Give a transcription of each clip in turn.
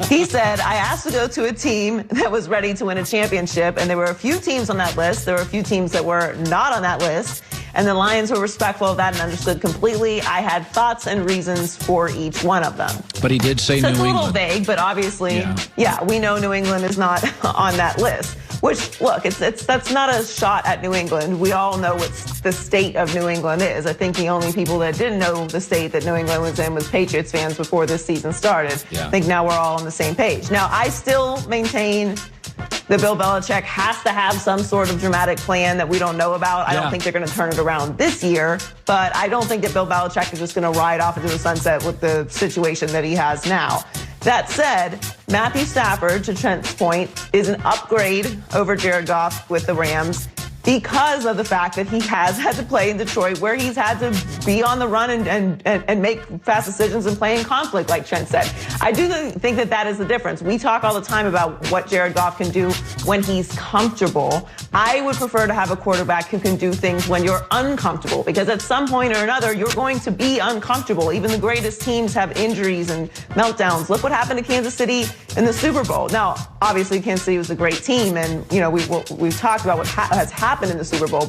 He said, I asked to go to a team that was ready to win a championship, and there were a few teams on that list. There were a few teams that were not on that list, and the Lions were respectful of that and understood completely. I had thoughts and reasons for each one of them. But he did say so New England. It's a little vague, but obviously, yeah, we know New England is not on that list. Which, look, that's not a shot at New England. We all know what the state of New England is. I think the only people that didn't know the state that New England was in was Patriots fans before this season started. Yeah. I think now we're all on the same page. Now, I still maintain that Bill Belichick has to have some sort of dramatic plan that we don't know about. I don't think they're going to turn it around this year, but I don't think that Bill Belichick is just going to ride off into the sunset with the situation that he has now. That said, Matthew Stafford, to Trent's point, is an upgrade over Jared Goff with the Rams because of the fact that he has had to play in Detroit, where he's had to be on the run and make fast decisions and play in conflict, like Trent said. I do think that that is the difference. We talk all the time about what Jared Goff can do when he's comfortable. I would prefer to have a quarterback who can do things when you're uncomfortable, because at some point or another, you're going to be uncomfortable. Even the greatest teams have injuries and meltdowns. Look what happened to Kansas City in the Super Bowl. Now, obviously, Kansas City was a great team, and we've talked about what has happened in the Super Bowl,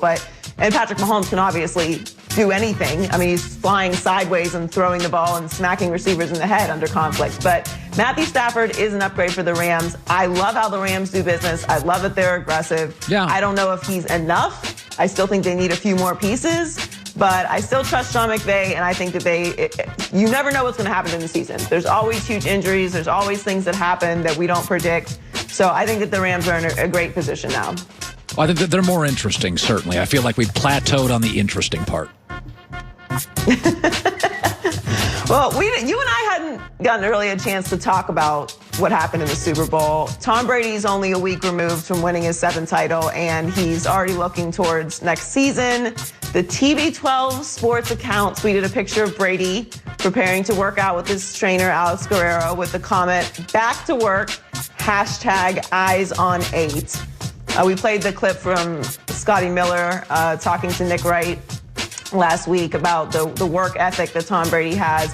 and Patrick Mahomes can obviously do anything. I mean, he's flying sideways and throwing the ball and smacking receivers in the head under conflict. But Matthew Stafford is an upgrade for the Rams. I love how the Rams do business. I love that they're aggressive. Yeah. I don't know if he's enough. I still think they need a few more pieces, but I still trust Sean McVay, and I think that you never know what's going to happen in the season. There's always huge injuries. There's always things that happen that we don't predict. So I think that the Rams are in a great position now. Well, I think that they're more interesting, certainly. I feel like we've plateaued on the interesting part. Well, you and I hadn't gotten really a chance to talk about what happened in the Super Bowl. Tom Brady's only a week removed from winning his 7th title, and he's already looking towards next season. The TB12 Sports account tweeted a picture of Brady preparing to work out with his trainer, Alex Guerrero, with the comment, "Back to work, #eyes on 8." We played the clip from Scotty Miller talking to Nick Wright last week about the work ethic that Tom Brady has.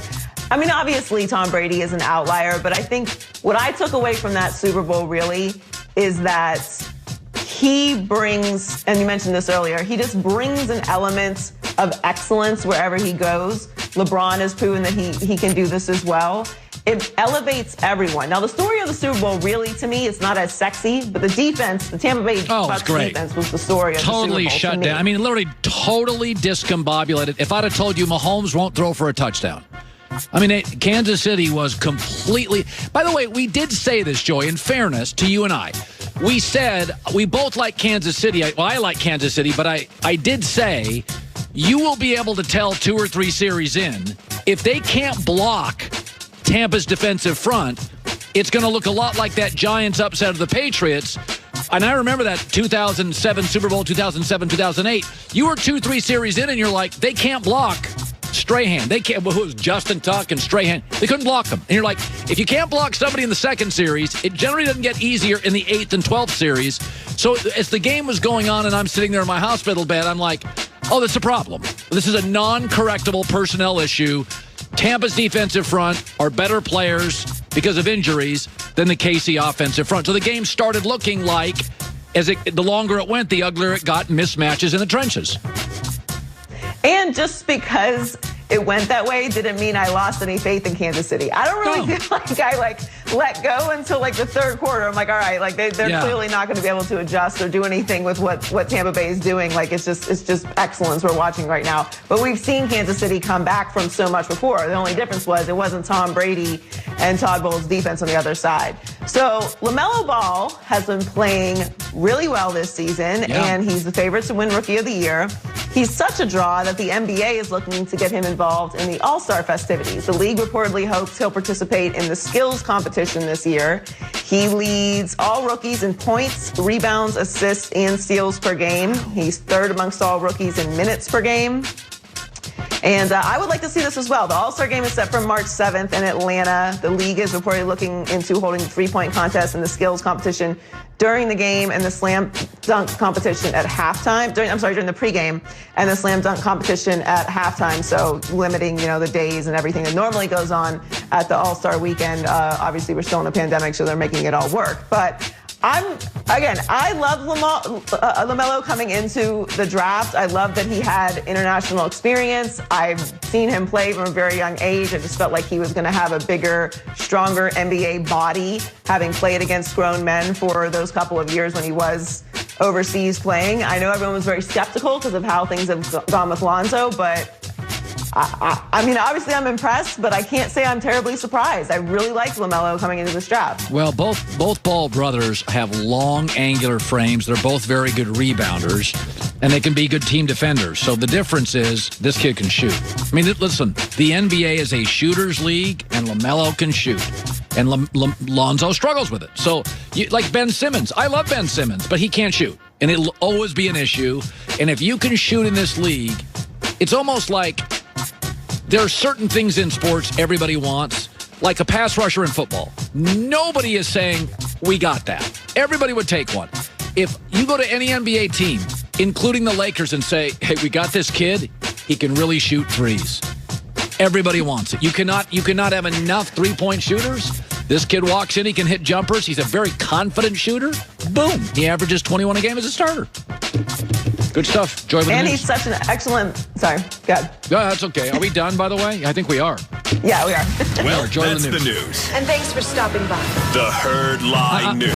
I mean, obviously, Tom Brady is an outlier, but I think what I took away from that Super Bowl really is that he brings, and you mentioned this earlier, he just brings an element of excellence wherever he goes. LeBron has proven that he can do this as well. It elevates everyone. Now, the story of the Super Bowl really, to me, is not as sexy, but the defense, the Tampa Bay Bucs defense was the story of the Super Bowl. Totally shut down. I mean, literally totally discombobulated. If I'd have told you Mahomes won't throw for a touchdown. I mean, Kansas City was completely... By the way, we did say this, Joy, in fairness to you and I. We said we both like Kansas City. Well, I like Kansas City, but I did say you will be able to tell 2 or 3 series in if they can't block Tampa's defensive front, it's going to look a lot like that Giants upset of the Patriots. And I remember that 2007 Super Bowl, 2007, 2008. You were 2-3 series in, and you're like, they can't block Strahan. They can't. Well, who was Justin Tuck and Strahan? They couldn't block them. And you're like, if you can't block somebody in the 2nd series, it generally doesn't get easier in the 8th and 12th series. So as the game was going on, and I'm sitting there in my hospital bed, I'm like, oh, that's a problem. This is a non-correctable personnel issue. Tampa's defensive front are better players because of injuries than the KC offensive front. So the game started looking like, the longer it went, the uglier it got, mismatches in the trenches. And just because it went that way didn't mean I lost any faith in Kansas City. I don't really feel like I let go until the 3rd quarter. I'm like, all right, they're clearly not going to be able to adjust or do anything with what Tampa Bay is doing. It's just excellence we're watching right now. But we've seen Kansas City come back from so much before. The only difference was it wasn't Tom Brady and Todd Bowles' defense on the other side. So LaMelo Ball has been playing really well this season, and he's the favorite to win Rookie of the Year. He's such a draw that the NBA is looking to get him involved in the All-Star festivities. The league reportedly hopes he'll participate in the skills competition this year. He leads all rookies in points, rebounds, assists, and steals per game. He's 3rd amongst all rookies in minutes per game. And I would like to see this as well. The All-Star game is set for March 7th in Atlanta. The league is reportedly looking into holding the three-point contest and the skills competition during the game and the slam dunk competition at halftime. During the pregame and the slam dunk competition at halftime. So limiting, the days and everything that normally goes on at the All-Star weekend. Obviously, we're still in a pandemic, so they're making it all work. But I love LaMelo coming into the draft. I love that he had international experience. I've seen him play from a very young age. I just felt like he was going to have a bigger, stronger NBA body, having played against grown men for those couple of years when he was overseas playing. I know everyone was very skeptical because of how things have gone with Lonzo, but I mean, obviously I'm impressed, but I can't say I'm terribly surprised. I really like LaMelo coming into this draft. Well, both Ball brothers have long, angular frames. They're both very good rebounders, and they can be good team defenders. So the difference is this kid can shoot. I mean, listen, the NBA is a shooter's league, and LaMelo can shoot. And Lonzo struggles with it. So, like Ben Simmons. I love Ben Simmons, but he can't shoot. And it'll always be an issue. And if you can shoot in this league, it's almost like there are certain things in sports everybody wants, like a pass rusher in football. Nobody is saying, we got that. Everybody would take one. If you go to any NBA team, including the Lakers, and say, hey, we got this kid, he can really shoot threes. Everybody wants it. You cannot have enough three-point shooters. This kid walks in, he can hit jumpers. He's a very confident shooter. Boom. He averages 21 a game as a starter. Good stuff. Joy with and the he's such an excellent. Sorry, go ahead. No, that's okay. Are we done, by the way? I think we are. Yeah, we are. Well, Joy that's the news. And thanks for stopping by. The Herd Line News.